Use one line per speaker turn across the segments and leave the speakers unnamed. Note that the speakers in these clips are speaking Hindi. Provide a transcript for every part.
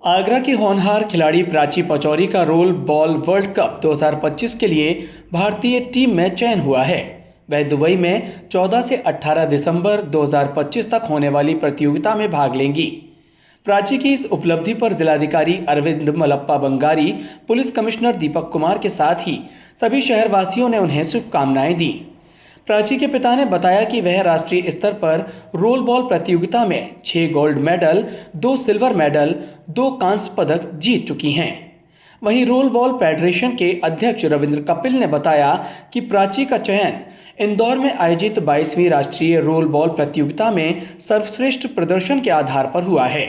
आगरा की होनहार खिलाड़ी प्राची पचौरी का रोल बॉल वर्ल्ड कप 2025 के लिए भारतीय टीम में चयन हुआ है। वह दुबई में 14 से 18 दिसंबर 2025 तक होने वाली प्रतियोगिता में भाग लेंगी। प्राची की इस उपलब्धि पर जिलाधिकारी अरविंद मलप्पा बंगारी, पुलिस कमिश्नर दीपक कुमार के साथ ही सभी शहरवासियों ने उन्हें शुभकामनाएं दी। प्राची के पिता ने बताया कि वह राष्ट्रीय स्तर पर रोल बॉल प्रतियोगिता में 6 गोल्ड मेडल, 2 सिल्वर मेडल, 2 कांस्य पदक जीत चुकी हैं। वहीं रोल बॉल फेडरेशन के अध्यक्ष रविंद्र कपिल ने बताया कि प्राची का चयन इंदौर में आयोजित 22वीं राष्ट्रीय रोल बॉल प्रतियोगिता में सर्वश्रेष्ठ प्रदर्शन के आधार पर हुआ है।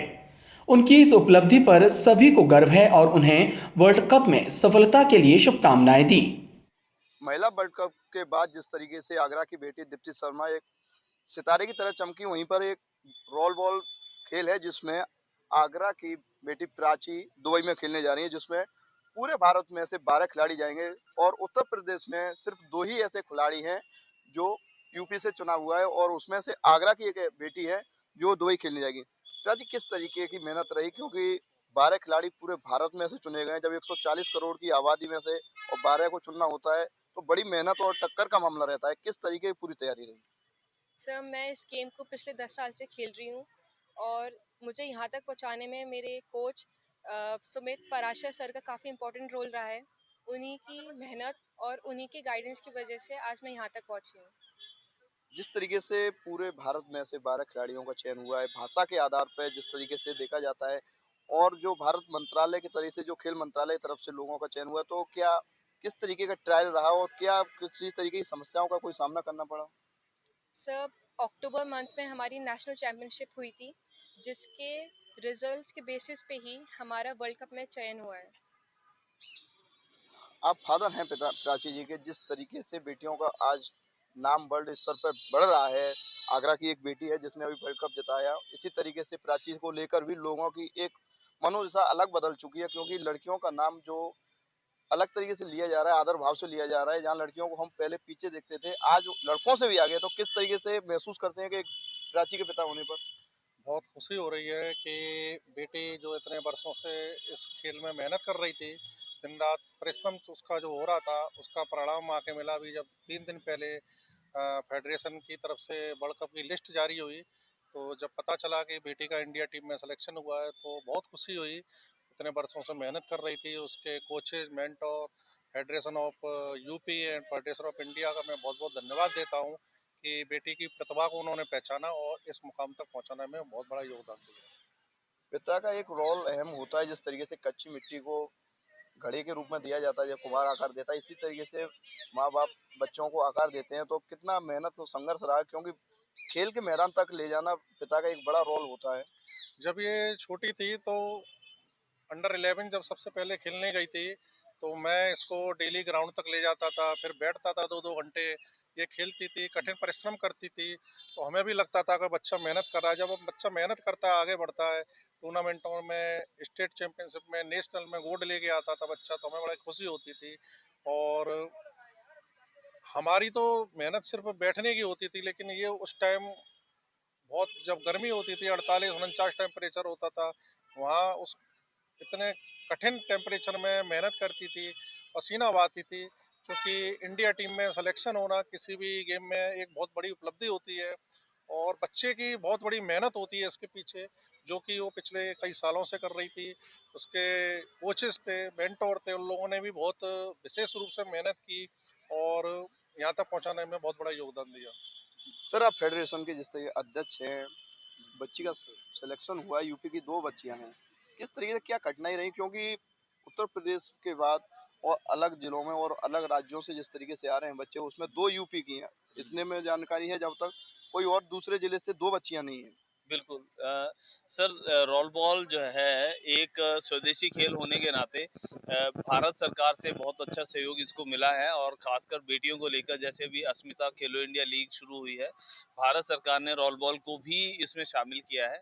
उनकी इस उपलब्धि पर सभी को गर्व है और उन्हें वर्ल्ड कप में सफलता के लिए शुभकामनाएं दी।
महिला वर्ल्ड कप के बाद जिस तरीके से आगरा की बेटी दीप्ति शर्मा एक सितारे की तरह चमकी, वहीं पर एक रोल बॉल खेल है जिसमें आगरा की बेटी प्राची दुबई में खेलने जा रही है, जिसमें पूरे भारत में से 12 खिलाड़ी जाएंगे और उत्तर प्रदेश में सिर्फ 2 ही ऐसे खिलाड़ी हैं जो यूपी से चुना हुआ है और उसमें से आगरा की एक बेटी है जो दुबई खेलने जाएगी। प्राची, किस तरीके की मेहनत रही, क्योंकि 12 खिलाड़ी पूरे भारत में से चुने गए, जब 140 करोड़ की आबादी में से और 12 को चुनना होता है तो बड़ी मेहनत और टक्कर का मामला रहता है। किस तरीके की पूरी तैयारी रही?
सर, मैं इस गेम को पिछले 10 साल से खेल रही हूँ और मुझे यहाँ तक पहुँचाने में मेरे कोच सुमित पराशर सर का काफ़ी इम्पोर्टेंट रोल रहा है। उन्हीं की मेहनत और उन्हीं के गाइडेंस की वजह से आज मैं यहाँ तक पहुँची हूँ।
जिस तरीके से पूरे भारत में से 12 खिलाड़ियों का चयन हुआ है, भाषा के आधार पर जिस तरीके से देखा जाता है और जो भारत मंत्रालय की तरफ से, जो खेल मंत्रालय की तरफ से लोगों का चयन हुआ, तो क्या किस तरीके का ट्रायल रहा और क्या किसी तरीके की समस्याओं का कोई सामना करना पड़ा?
सर, अक्टूबर मंथ में हमारी नेशनल चैम्पियनशिप हुई थी, जिसके रिजल्ट्स के बेसिस पे ही हमारा वर्ल्ड कप में चयन हुआ है।
आप फादर हैं पिता प्राची जी के, जिस तरीके से बेटियों का आज नाम वर्ल्ड स्तर पर बढ़ रहा है। आगरा की एक बेटी है जिसने अभी वर्ल्ड कप जिताया, इसी तरीके से प्राची को लेकर भी लोगों की एक मनोदशा अलग बदल चुकी है, क्योंकि लड़कियों का नाम जो अलग तरीके से लिया जा रहा है, आदर भाव से लिया जा रहा है। जहाँ लड़कियों को हम पहले पीछे देखते थे, आज लड़कों से भी आगे। तो किस तरीके से महसूस करते हैं कि एक प्राची के पिता होने पर?
बहुत खुशी हो रही है कि बेटी जो इतने वर्षों से इस खेल में मेहनत कर रही थी, दिन रात परिश्रम उसका जो हो रहा था, उसका परिणाम आके मिला। अभी जब 3 दिन पहले फेडरेशन की तरफ से वर्ल्ड कप की लिस्ट जारी हुई, तो जब पता चला कि बेटी का इंडिया टीम में सिलेक्शन हुआ है तो बहुत खुशी हुई। इतने वर्षों से मेहनत कर रही थी, उसके coaches, mentor, federation of UP and federation of India का मैं बहुत बहुत धन्यवाद देता हूँ कि बेटी की प्रतिभा को उन्होंने पहचाना और इस मुकाम तक पहुंचाने में बहुत बड़ा योगदान दिया।
पिता का एक रोल अहम होता है, जिस तरीके से कच्ची मिट्टी को घड़े के रूप में दिया जाता है, जब कुम्हार आकार देता है, इसी तरीके से माँ बाप बच्चों को आकार देते हैं। तो कितना मेहनत और संघर्ष रहा, क्योंकि खेल के मैदान तक ले जाना पिता का एक बड़ा रोल होता है।
जब ये छोटी थी तो अंडर 11 जब सबसे पहले खेलने गई थी, तो मैं इसको डेली ग्राउंड तक ले जाता था, फिर बैठता था 2-2 घंटे। ये खेलती थी, कठिन परिश्रम करती थी, तो हमें भी लगता था कि बच्चा मेहनत कर रहा है। जब बच्चा मेहनत करता है, आगे बढ़ता है, टूर्नामेंटों में, स्टेट चैंपियनशिप में, नेशनल में गोल्ड लेके आता था बच्चा, तो हमें बड़ी खुशी होती थी। और हमारी तो मेहनत सिर्फ बैठने की होती थी, लेकिन ये उस टाइम बहुत, जब गर्मी होती थी, 48-49 टेम्परेचर होता था, वहाँ उस इतने कठिन टेम्परेचर में मेहनत करती थी, पसीना बहाती थी। क्योंकि इंडिया टीम में सिलेक्शन होना किसी भी गेम में एक बहुत बड़ी उपलब्धि होती है और बच्चे की बहुत बड़ी मेहनत होती है इसके पीछे, जो कि वो पिछले कई सालों से कर रही थी। उसके कोचेस थे, मेंटोर थे, उन लोगों ने भी बहुत विशेष रूप से मेहनत की और यहाँ तक पहुँचाने में बहुत बड़ा योगदान दिया।
सर, आप फेडरेशन के जिस तरह अध्यक्ष हैं, बच्ची का सिलेक्शन हुआ है, यूपी की 2 बच्चियां हैं। किस तरीके से क्या कठिनाई रही, क्योंकि उत्तर प्रदेश के बाद और अलग जिलों में और अलग राज्यों से जिस तरीके से आ रहे हैं बच्चे, उसमें 2 यूपी की हैं। इतने में जानकारी है, जब तक कोई और दूसरे जिले से 2 बच्चियां नहीं हैं।
बिल्कुल। सर, रोल बॉल जो है एक स्वदेशी खेल होने के नाते भारत सरकार से बहुत अच्छा सहयोग इसको मिला है और खासकर बेटियों को लेकर जैसे भी अस्मिता खेलो इंडिया लीग शुरू हुई है, भारत सरकार ने रोल बॉल को भी इसमें शामिल किया है।